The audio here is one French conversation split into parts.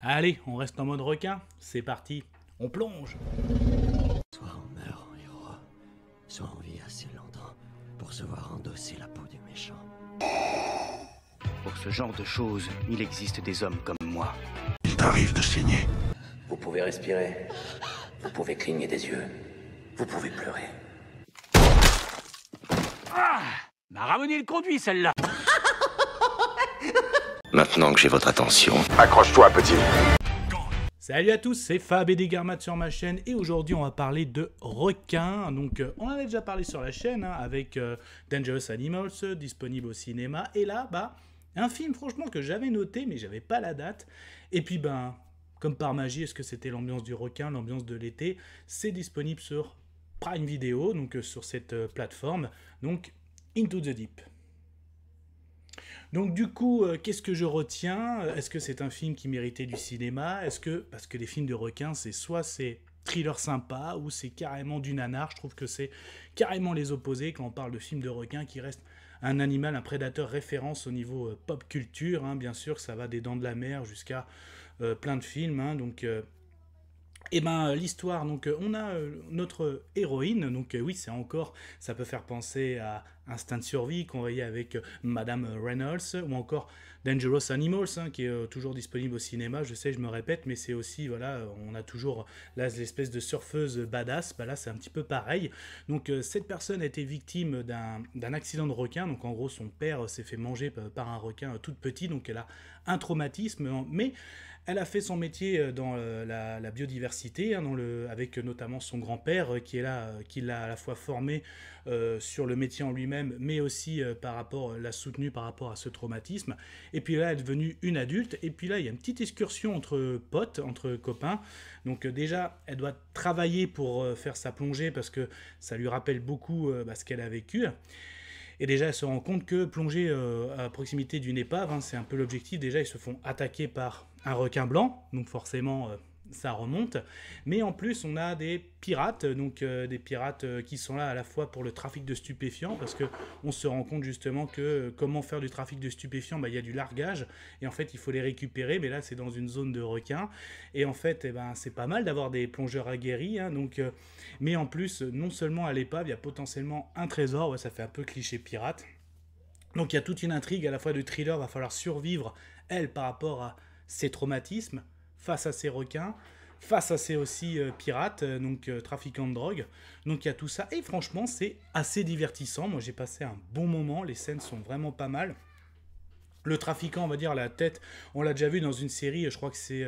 Allez, on reste en mode requin, c'est parti, on plonge. Soit on meurt en héros, soit on vit assez longtemps pour se voir endosser la peau du méchant. Pour ce genre de choses, il existe des hommes comme moi. Il t'arrive de saigner. Vous pouvez respirer, vous pouvez cligner des yeux, vous pouvez pleurer. Ah, m'a ramené le conduit celle-là. Maintenant que j'ai votre attention, Accroche-toi, petit. Salut à tous, c'est Fab et Degarmat sur ma chaîne et aujourd'hui on va parler de requins. Donc on en avait déjà parlé sur la chaîne avec Dangerous Animals, disponible au cinéma. Et là, un film franchement que j'avais noté mais j'avais pas la date. Et puis comme par magie, est-ce que c'était l'ambiance du requin, l'ambiance de l'été? C'est disponible sur Prime Video, donc sur cette plateforme, donc Into the Deep. Donc du coup, qu'est-ce que je retiens? Est-ce que c'est un film qui méritait du cinéma? Parce que les films de requins, c'est thriller sympa, ou c'est carrément du nanar. Je trouve que c'est carrément les opposés quand on parle de films de requins qui restent un animal, un prédateur référence au niveau pop culture. Bien sûr, ça va des Dents de la Mer jusqu'à plein de films. L'histoire, donc on a notre héroïne, donc oui, ça peut faire penser à Instinct de survie qu'on voyait avec Madame Reynolds, ou encore Dangerous Animals, qui est toujours disponible au cinéma. Je sais, je me répète, mais c'est aussi, voilà, on a toujours là l'espèce de surfeuse badass. Là c'est un petit peu pareil. Donc cette personne a été victime d'un accident de requin. Donc en gros, son père s'est fait manger par un requin toute petite, donc elle a un traumatisme, mais elle a fait son métier dans la biodiversité, avec notamment son grand-père qui l'a à la fois formé sur le métier en lui-même, mais aussi l'a soutenu par rapport à ce traumatisme. Et puis là, elle est devenue une adulte. Et puis là, il y a une petite excursion entre potes, entre copains. Donc déjà, elle doit travailler pour faire sa plongée parce que ça lui rappelle beaucoup ce qu'elle a vécu. Et déjà, elle se rend compte que plonger à proximité d'une épave, c'est un peu l'objectif. Déjà, ils se font attaquer par un requin blanc, donc forcément, ça remonte. Mais en plus, on a des pirates, des pirates qui sont là à la fois pour le trafic de stupéfiants, parce qu'on se rend compte justement que comment faire du trafic de stupéfiants, il y a du largage, et en fait, il faut les récupérer, mais là, c'est dans une zone de requins. Et en fait, c'est pas mal d'avoir des plongeurs aguerris, mais en plus, non seulement à l'épave, il y a potentiellement un trésor, ça fait un peu cliché pirate. Donc il y a toute une intrigue à la fois de thriller, va falloir survivre, elle, par rapport à ses traumatismes, face à ces requins, face à ces aussi pirates, trafiquants de drogue. Donc il y a tout ça, et franchement c'est assez divertissant. Moi j'ai passé un bon moment, les scènes sont vraiment pas mal. Le trafiquant, on va dire, la tête, on l'a déjà vu dans une série, je crois que c'est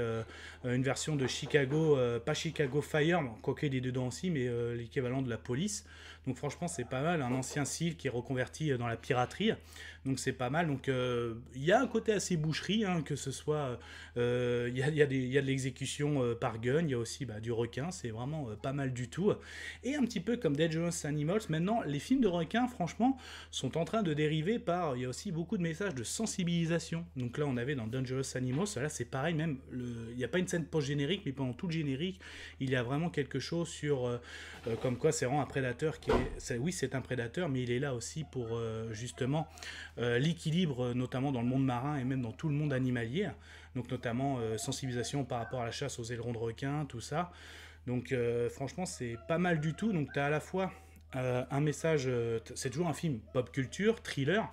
une version de Chicago, pas Chicago Fire, quoique il est dedans aussi, mais l'équivalent de la police. Donc franchement, c'est pas mal, un ancien civil qui est reconverti dans la piraterie, donc c'est pas mal. Donc il y a un côté assez boucherie, que ce soit, il y a de l'exécution par gun, il y a aussi du requin, c'est vraiment pas mal du tout. Et un petit peu comme Dangerous Animals, maintenant, les films de requins, franchement, sont en train de dériver il y a aussi beaucoup de messages de sensibilisation. Donc là, on avait dans Dangerous Animals, là c'est pareil, même, il n'y a pas une scène post-générique, mais pendant tout le générique, il y a vraiment quelque chose sur, comme quoi c'est vraiment un prédateur oui, c'est un prédateur, mais il est là aussi pour justement l'équilibre, notamment dans le monde marin et même dans tout le monde animalier. Donc notamment sensibilisation par rapport à la chasse aux ailerons de requin, tout ça. Donc franchement, c'est pas mal du tout. Donc tu as à la fois un message, c'est toujours un film pop culture, thriller.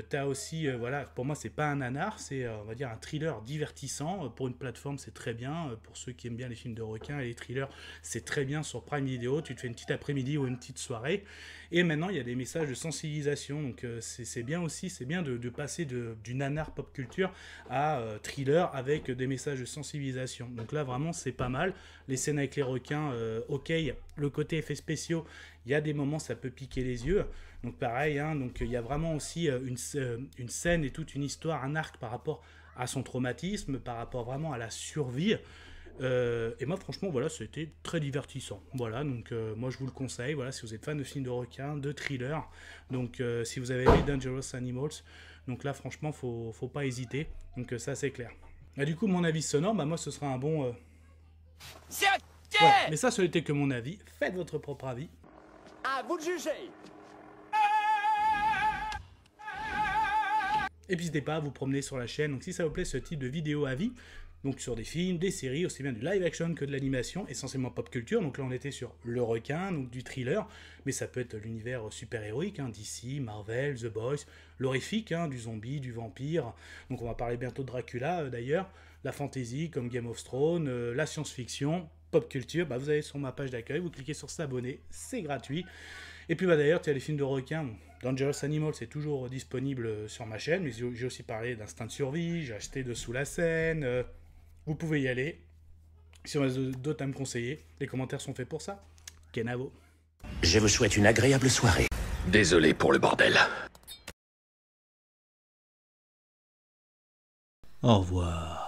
T'as aussi, pour moi c'est pas un nanar, c'est on va dire un thriller divertissant. Pour une plateforme c'est très bien, pour ceux qui aiment bien les films de requins et les thrillers, c'est très bien sur Prime Video. Tu te fais une petite après-midi ou une petite soirée. Et maintenant il y a des messages de sensibilisation, donc c'est bien aussi, c'est bien de passer du nanar pop culture à thriller avec des messages de sensibilisation. Donc là vraiment c'est pas mal. Les scènes avec les requins, ok, le côté effets spéciaux, il y a des moments ça peut piquer les yeux, donc pareil, donc il y a vraiment aussi une scène et toute une histoire, un arc par rapport à son traumatisme, par rapport vraiment à la survie, et moi franchement voilà, c'était très divertissant, donc moi je vous le conseille, si vous êtes fan de films de requins, de thrillers, donc si vous avez aimé Dangerous Animals, donc là franchement faut pas hésiter, donc ça c'est clair. Du coup mon avis sonore, moi ce sera un bon mais ça n'était que mon avis, faites votre propre avis. À vous de juger. Et puis n'hésitez pas à vous promener sur la chaîne. Donc si ça vous plaît ce type de vidéo avis, Donc sur des films, des séries, aussi bien du live action que de l'animation, essentiellement pop culture. Donc là on était sur le requin, donc du thriller, mais ça peut être l'univers super-héroïque, DC, Marvel, The Boys, l'horrifique, du zombie, du vampire. Donc on va parler bientôt de Dracula d'ailleurs, la fantasy comme Game of Thrones, la science-fiction, pop culture. Vous allez sur ma page d'accueil, vous cliquez sur s'abonner, c'est gratuit. Et puis d'ailleurs, tu as les films de requins. Dangerous Animals, c'est toujours disponible sur ma chaîne, mais j'ai aussi parlé d'Instinct de survie, j'ai acheté Dessous la scène. Vous pouvez y aller. Si on a d'autres à me conseiller, les commentaires sont faits pour ça. Kenavo. Je vous souhaite une agréable soirée. Désolé pour le bordel. Au revoir.